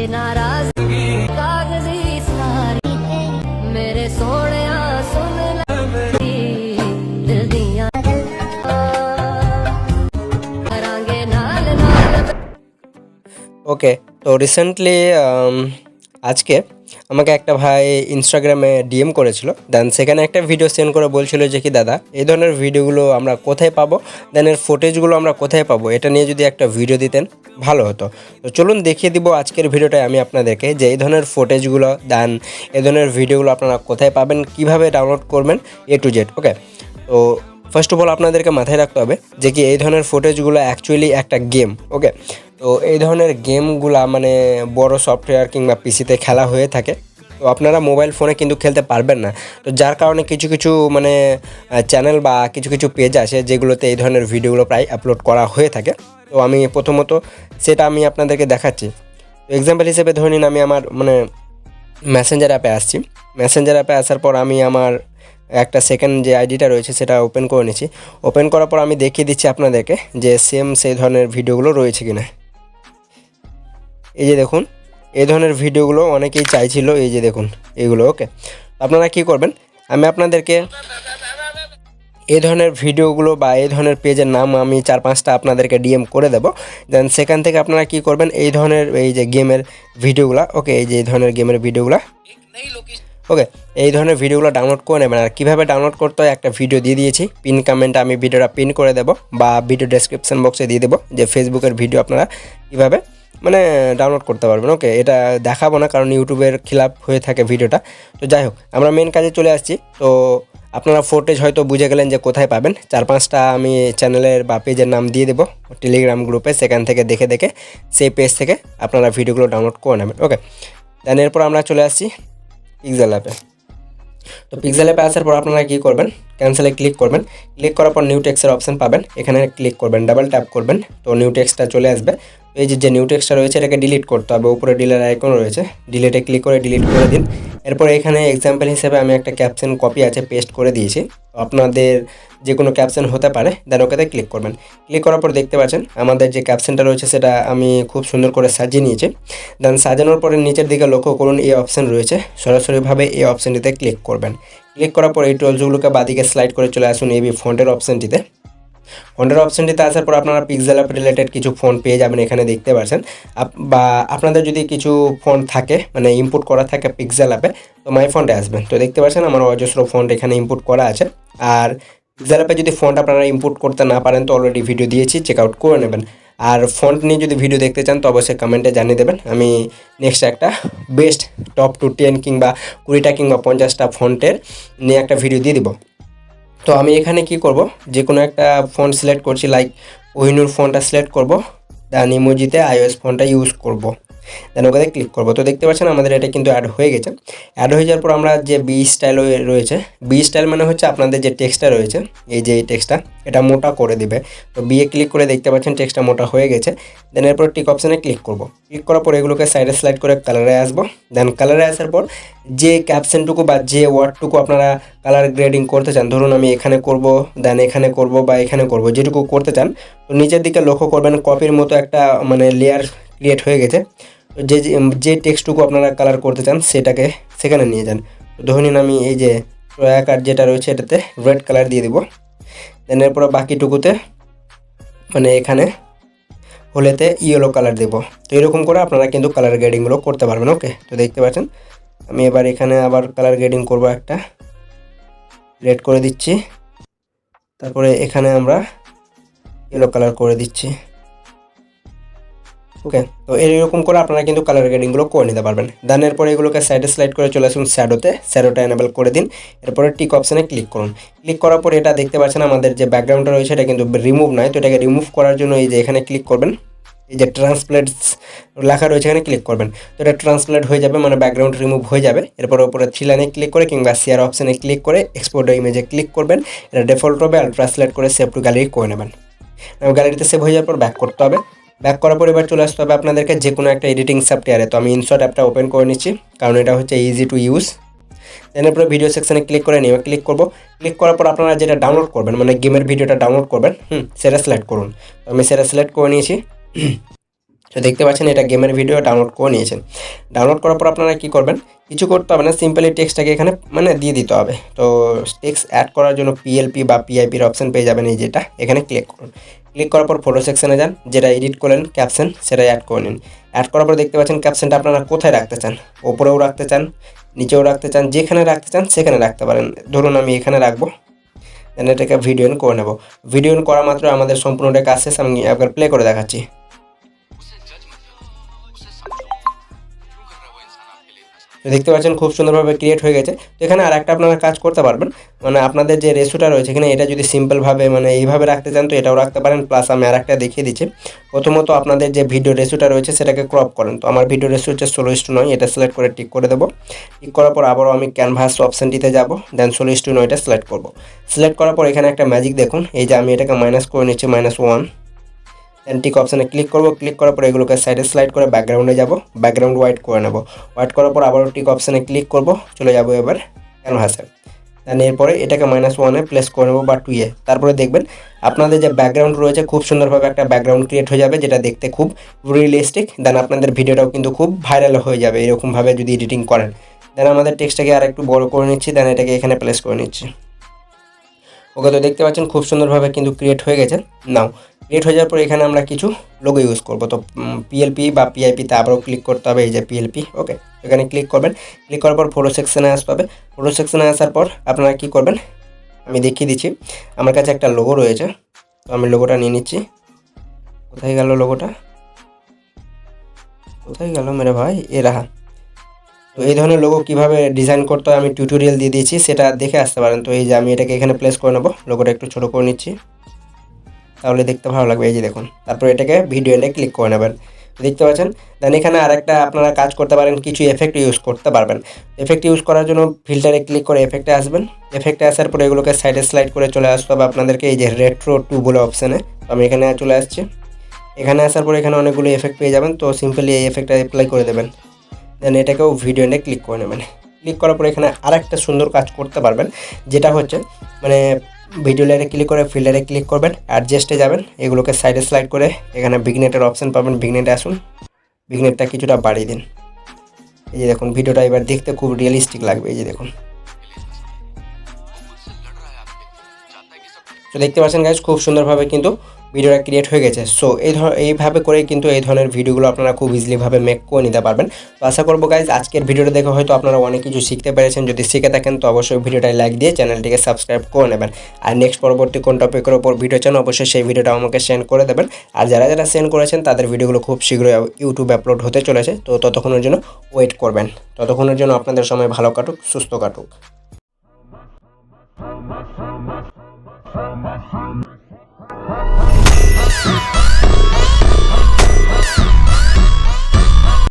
नाराजगी कागजी सारी मेरे सोने सुन दिल दिया करांगे नाल नाल। ওকে, তো রিসেন্টলি আজকে আমাকে একটা ভাই ইনস্টাগ্রামে ডিএম করেছিল, দেন সেখানে একটা ভিডিও সেন্ড করে বলছিল যে কি দাদা এই ধরনের ভিডিওগুলো আমরা কোথায় পাবো, দেন এর ফুটেজগুলো আমরা কোথায় পাবো, এটা নিয়ে যদি একটা ভিডিও দিতেন ভালো হতো। তো চলুন দেখিয়ে দিব আজকের ভিডিওটায় আমি আপনাদেরকে যে এই ধরনের ফুটেজগুলো, দেন এই ধরনের ভিডিওগুলো আপনারা কোথায় পাবেন, কিভাবে ডাউনলোড করবেন, এ টু জেড। ওকে, তো ফার্স্ট অফ অল আপনাদেরকে মাথায় রাখতে হবে যে কি এই ধরনের ফুটেজগুলো অ্যাকচুয়ালি একটা গেম। ওকে, তো এই ধরনের গেমগুলা মানে বড় সফটওয়্যার কিংবা পিসিতে খেলা হয়ে থাকে, তো আপনারা মোবাইল ফোনে কিন্তু খেলতে পারবেন না। তো যার কারণে কিছু কিছু মানে চ্যানেল বা কিছু কিছু পেজ আছে যেগুলোতে এই ধরনের ভিডিওগুলো প্রায় আপলোড করা হয়ে থাকে। তো আমি প্রথমত সেটা আমি আপনাদেরকে দেখাচ্ছি। তো এক্সাম্পল হিসেবে ধরে নিন আমি আমার মানে মেসেঞ্জার অ্যাপে আসছি। মেসেঞ্জার অ্যাপে আসার পর আমি আমার একটা সেকেন্ড যে আইডিটা রয়েছে সেটা ওপেন করে নিচ্ছি। ওপেন করার পর আমি দেখিয়ে দিচ্ছি আপনাদেরকে যে সেম সেই ধরনের ভিডিওগুলো রয়েছে কিনা। এই যে দেখুন, এই ধরনের ভিডিওগুলো অনেকেই চাইছিল, এই যে দেখুন এইগুলো। ওকে, আপনারা কি করবেন, আমি আপনাদেরকে এই ধরনের ভিডিওগুলো বা এই ধরনের পেজের নাম আমি 4-5টা আপনাদেরকে ডিএম করে দেবো। দেন সেখান থেকে আপনারা কি করবেন, এই ধরনের এই যে গেমের ভিডিওগুলো, ওকে এই যে এই ধরনের গেমের ভিডিওগুলো, ওকে এই ধরনের ভিডিওগুলো ডাউনলোড করে নেবেন। আর কীভাবে ডাউনলোড করতে হয় একটা ভিডিও দিয়ে দিয়েছি, পিন কমেন্টে আমি ভিডিওটা পিন করে দেবো বা ভিডিও ডেসক্রিপশন বক্সে দিয়ে দেবো যে ফেসবুকের ভিডিও আপনারা কীভাবে মানে ডাউনলোড করতে পারবেন। ওকে, এটা দেখাবো না কারণ ইউটিউবের খিলাফ হয়ে থাকে ভিডিওটা। তো যাই হোক, আমরা মেন কাজে চলে আসছি। তো আপনারা ফুটেজ হয়তো বুঝে গেলেন যে কোথায় পাবেন। 4-5টা আমি চ্যানেলের বা পেজের নাম দিয়ে দেবো টেলিগ্রাম গ্রুপে, সেখান থেকে দেখে দেখে সেই পেজ থেকে আপনারা ভিডিওগুলো ডাউনলোড করে নেবেন। ওকে, দেন এরপর আমরা চলে আসছি পিক্সেল অ্যাপে। তো পিক্সেল অ্যাপে আসার পর আপনারা কী করবেন, ক্যান্সেলে ক্লিক করবেন। ক্লিক করার পর নিউ টেক্সটের অপশান পাবেন, এখানে ক্লিক করবেন, ডাবল ট্যাপ করবেন, তো নিউ টেক্সটটা চলে আসবে। এই যে নিউ টেক্সটটা রয়েছে এটাকে ডিলিট করতে হবে, উপরে ডিলের আইকন রয়েছে, ডিলিটে ক্লিক করে ডিলিট করে দিন। এরপর এখানে এক্সাম্পল হিসেবে আমি একটা ক্যাপশন কপি আছে পেস্ট করে দিয়েছি, তো আপনাদের যে কোনো ক্যাপশন হতে পারে। দেন ওকেতে ক্লিক করবেন। ক্লিক করার পর দেখতে পাচ্ছেন আমাদের যে ক্যাপশনটা রয়েছে সেটা আমি খুব সুন্দর করে সাজিয়ে নিয়েছি। দেন সাজানোর পরে নিচের দিকে লক্ষ্য করুন এই অপশান রয়েছে, সরাসরিভাবে এই অপশানটিতে ক্লিক করবেন। ক্লিক করার পর এই টুলসগুলোকে বাদিকে স্লাইড করে চলে আসুন এবি ফন্টের অপশানটিতে। ফন্টের অপশানটিতে আসার পর আপনারা পিক্সেল অ্যাপ রিলেটেড কিছু ফন্ট পেয়ে যাবেন, এখানে দেখতে পাচ্ছেন। বা আপনাদের যদি কিছু ফন্ট থাকে মানে ইনপুট করা থাকে পিক্সেল অ্যাপে, তো মাই ফন্টে আসবেন। তো দেখতে পাচ্ছেন আমার অজস্র ফন্ট এখানে ইনপুট করা আছে। আর পিক্সেল অ্যাপে যদি ফন্ট আপনারা ইনপুট করতে না পারেন তো অলরেডি ভিডিও দিয়েছি, চেক আউট করে নেবেন। আর ফন্ট নিয়ে যদি ভিডিও দেখতে চান তো অবশ্যই কমেন্টে জানিয়ে দেবেন, আমি নেক্সট একটা বেস্ট টপ টু 10 কিংবা 20টা কিংবা 50টা ফন্টের নিয়ে একটা ভিডিও দিয়ে দিব। তো আমি এখানে কি করব, যে কোনো একটা ফন্ট সিলেক্ট করছি, লাইক কোহিনুর ফন্টটা সিলেক্ট করব, দেন ইমোজিতে iOS ফন্টটা ইউজ করব, দেন ওখানে ক্লিক করব। তো দেখতে পাচ্ছেন আমাদের এটা কিন্তু অ্যাড হয়ে গেছে। অ্যাড হয়ে যাওয়ার পর আমরা যে বি স্টাইল রয়েছে, বি স্টাইল মানে হচ্ছে আপনাদের যে টেক্সটটা রয়েছে, এই যে এই টেক্সটটা এটা মোটা করে দিবে। তো বিয়ে ক্লিক করে দেখতে পাচ্ছেন টেক্সটটা মোটা হয়ে গেছে। দেন এরপর টিক অপশানে ক্লিক করব। ক্লিক করার পর এগুলোকে সাইডে স্লাইড করে কালারে আসবো। দেন কালারে আসার পর যে ক্যাপশনটুকু বা যে ওয়ার্ডটুকু আপনারা কালার গ্রেডিং করতে চান, ধরুন আমি এখানে করব, দেন এখানে করব বা এখানে করব, যেটুকু করতে চান, তো নিচের দিকে লক্ষ্য করবেন কপির মতো একটা মানে লেয়ার ক্রিয়েট হয়ে গেছে। যে যে টেক্সটটুকু আপনারা কালার করতে চান সেটাকে সেখানে নিয়ে যান। তো ধরুন আমি এই যে আকার যেটা রয়েছে এটাতে রেড কালার দিয়ে দিব। দেন এরপর বাকিটুকুতে মানে এখানে হলেতে ইয়েলো কালার দেব। তো এরকম করে আপনারা কিন্তু কালার গ্রেডিংগুলো করতে পারবেন। ওকে, তো দেখতে পাচ্ছেন আমি এবার এখানে আবার কালার গ্রেডিং করব, একটা রেড করে দিচ্ছি, তারপরে এখানে আমরা ইয়েলো কালার করে দিচ্ছি। ওকে, তো এরকম করে আপনারা কিন্তু কালার গ্রেডিংগুলো করে নিতে পারবেন। দেন এরপর এগুলোকে সাইডে স্লাইড করে চলে আসুন শ্যাডোতে, শ্যাডোটা এনেবল করে দিন। এরপরে টিক অপশানে ক্লিক করুন। ক্লিক করার পর এটা দেখতে পাচ্ছেন আমাদের যে ব্যাকগ্রাউন্ডটা রয়েছে এটা কিন্তু রিমুভ নয়। তো এটাকে রিমুভ করার জন্য এই যে এখানে ক্লিক করবেন, এই যে ট্রান্সপ্লেটস লেখা রয়েছে এখানে ক্লিক করবেন। তো এটা ট্রান্সপ্লেট হয়ে যাবে, মানে ব্যাকগ্রাউন্ড রিমুভ হয়ে যাবে। এরপর উপরে 3 লাইনে ক্লিক করে কিংবা শেয়ার অপশানে ক্লিক করে এক্সপোর্ট ইমেজে ক্লিক করবেন। এটা ডিফল্ট হবে আর ট্রান্সলেট করে সেভ টু গ্যালারি করে নেবেন। গ্যালারিতে সেভ হয়ে যাওয়ার পর ব্যাক করতে হবে। ব্যাক করার পর এবার চলে আসতে হবে আপনাদেরকে যে কোনো একটা এডিটিং সফটওয়্যারে। তো আমি ইনশট অ্যাপটা ওপেন করে নিচ্ছি কারণ এটা হচ্ছে ইজি টু ইউজ। দেন এরপরে ভিডিও সেকশানে ক্লিক করে নিয়ে ক্লিক করব। ক্লিক করার পর আপনারা যেটা ডাউনলোড করবেন মানে গেমের ভিডিওটা ডাউনলোড করবেন, সেটা সিলেক্ট করুন। তো আমি সেটা সিলেক্ট করে নিয়েছি। তো দেখতে পাচ্ছেন এটা গেমের ভিডিও ডাউনলোড করে নিয়েছেন। ডাউনলোড করার পর আপনারা কী করবেন, কিছু করতে হবে না, সিম্পলি টেক্সটটাকে এখানে মানে দিয়ে দিতে হবে। তো টেক্সট অ্যাড করার জন্য পিএলপি বা পিআইপির অপশান পেয়ে যাবেন, এই যেটা এখানে ক্লিক করুন। ক্লিক করার পর ফটো সেকশনে যান, যেটা এডিট করলেন ক্যাপশন সেটা অ্যাড করে নিন। অ্যাড করার পর দেখতে পাচ্ছেন ক্যাপশনটা আপনারা কোথায় রাখতে চান, ওপরেও রাখতে চান, নিচেও রাখতে চান, যেখানে রাখতে চান সেখানে রাখতে পারেন। ধরুন আমি এখানে রাখবো, দেন এটাকে ভিডিও ইন করে নেব। ভিডিও ইন করা মাত্র আমাদের সম্পূর্ণটা কাজ শেষ। আমি একবার প্লে করে দেখাচ্ছি। তো দেখতে পাচ্ছেন খুব সুন্দরভাবে ক্রিয়েট হয়ে গেছে। তো এখানে আর একটা আপনারা কাজ করতে পারবেন, মানে আপনাদের যে রেশোটা রয়েছে এখানে, এটা যদি সিম্পলভাবে মানে এইভাবে রাখতে চান তো এটাও রাখতে পারেন। প্লাস আমি আর একটা দেখিয়ে দিচ্ছি। প্রথমত আপনাদের যে ভিডিও রেশোটা রয়েছে সেটাকে ক্রপ করেন। তো আমার ভিডিও রেশো হচ্ছে 16:9, এটা সিলেক্ট করে টিক করে দেবো। টিক করার পর আবারও আমি ক্যানভাস অপশানটিতে যাব, দেন 16:9টা সিলেক্ট করব। সিলেক্ট করার পর এখানে একটা ম্যাজিক দেখুন, এই যে আমি এটাকে মাইনাস করে নিচ্ছি, -1। দেন টিক অপশানে ক্লিক করব। ক্লিক করার পর এগুলোকে সাইডে স্লাইড করে ব্যাকগ্রাউন্ডে যাব, ব্যাকগ্রাউন্ড হোয়াইট করে নেব। হোয়াইট করার পর আবারও টিক অপশানে ক্লিক করব, চলে যাব এবার ক্যানভাসে। দেন এরপরে এটাকে -1-এ প্লেস করে নেব বা 2-এ। তারপরে দেখবেন আপনাদের যে ব্যাকগ্রাউন্ড রয়েছে খুব সুন্দরভাবে একটা ব্যাকগ্রাউন্ড ক্রিয়েট হয়ে যাবে, যেটা দেখতে খুব রিয়েলিস্টিক। দেন আপনাদের ভিডিওটাও কিন্তু খুব ভাইরাল হয়ে যাবে এরকমভাবে যদি এডিটিং করেন। দেন আমাদের টেক্সটটাকে আর একটু বড় করে নিচ্ছি, দেন এটাকে এখানে প্লেস করে নিচ্ছি। ওকে, তো দেখতে পাচ্ছেন খুব সুন্দরভাবে কিন্তু ক্রিয়েট হয়ে গেছে। নাও ক্রিয়েট হয়ে যাওয়ার পর এখানে আমরা কিছু লোগো ইউজ করব। তো পিএলপি বা পিআইপিতে আবারও ক্লিক করতে হবে, এই যে পিএলপি। ওকে, এখানে ক্লিক করবেন। ক্লিক করার পর ফটো সেকশনে আসতে হবে। ফটো সেকশনে আসার পর আপনারা কী করবেন, আমি দেখিয়ে দিচ্ছি। আমার কাছে একটা লোগো রয়েছে, তো আমি লোগোটা নিয়ে নিচ্ছি। কোথায় গেল লোগোটা, কোথায় গেল মেরে ভাই, এ রাহা। তো এই ধরনের লোগো কীভাবে ডিজাইন করতে হয় আমি টিউটোরিয়াল দিয়ে দিয়েছি, সেটা দেখে আসতে পারেন। তো এই যে আমি এটাকে এখানে প্লেস করে নেবো, লোগোটা একটু ছোটো করে নিচ্ছি, তাহলে দেখতে ভালো লাগবে। এই যে দেখুন, তারপর এটাকে ভিডিও এন্ডে ক্লিক করে নেবেন। দেখতে পাচ্ছেন। দেন এখানে আরেকটা আপনারা কাজ করতে পারেন, কিছু এফেক্ট ইউজ করতে পারবেন। এফেক্ট ইউজ করার জন্য ফিল্টারে ক্লিক করে এফেক্টে আসবেন। এফেক্টে আসার পরে এগুলোকে সাইডে স্লাইড করে চলে আসতে হবে আপনাদেরকে, এই যে রেট্রো 2 বলে অপশানে। তো আমি এখানে চলে আসছি। এখানে আসার পরে এখানে অনেকগুলো এফেক্ট পেয়ে যাবেন, তো সিম্পলি এই এফেক্টটা অ্যাপ্লাই করে দেবেন। দেন এটাকেও ভিডিও এন্ডে ক্লিক করে নেবেন। ক্লিক করার পরে এখানে আরেকটা সুন্দর কাজ করতে পারবেন, যেটা হচ্ছে মানে ভিডিও লেয়ারে ক্লিক করে ফিল্টারে ক্লিক করবেন, অ্যাডজাস্টে যাবেন, এগুলোকে সাইডে স্লাইড করে এখানে ভিগনেটের অপশান পাবেন। ভিগনেটে আসুন, ভিগনেটটা কিছুটা বাড়িয়ে দিন। এই যে দেখুন ভিডিওটা এবার দেখতে খুব রিয়েলিস্টিক লাগবে, এই যে দেখুন। তো দেখতে পাচ্ছেন গাইজ খুব সুন্দরভাবে কিন্তু ভিডিওটা ক্রিয়েট হয়ে গেছে। সো এইভাবে করেই কিন্তু এই ধরনের ভিডিওগুলো আপনারা খুব ইজিলিভাবে মেক করে নিতে পারবেন। তো আশা করবো গাইজ আজকের ভিডিওটা দেখে হয়তো আপনারা অনেক কিছু শিখতে পেরেছেন। যদি শিখে থাকেন তো অবশ্যই ভিডিওটায় লাইক দিয়ে চ্যানেলটিকে সাবস্ক্রাইব করে নেবেন। আর নেক্সট পরবর্তী কোন টপিকের ওপর ভিডিও চান অবশ্যই সেই ভিডিওটা আমাকে সেন্ড করে দেবেন। আর যারা যারা সেন্ড করেছেন তাদের ভিডিওগুলো খুব শীঘ্রই ইউটিউবে আপলোড হতে চলেছে। তো ততক্ষণের জন্য ওয়েট করবেন। ততক্ষণের জন্য আপনাদের সময় ভালো কাটুক, সুস্থ কাটুক।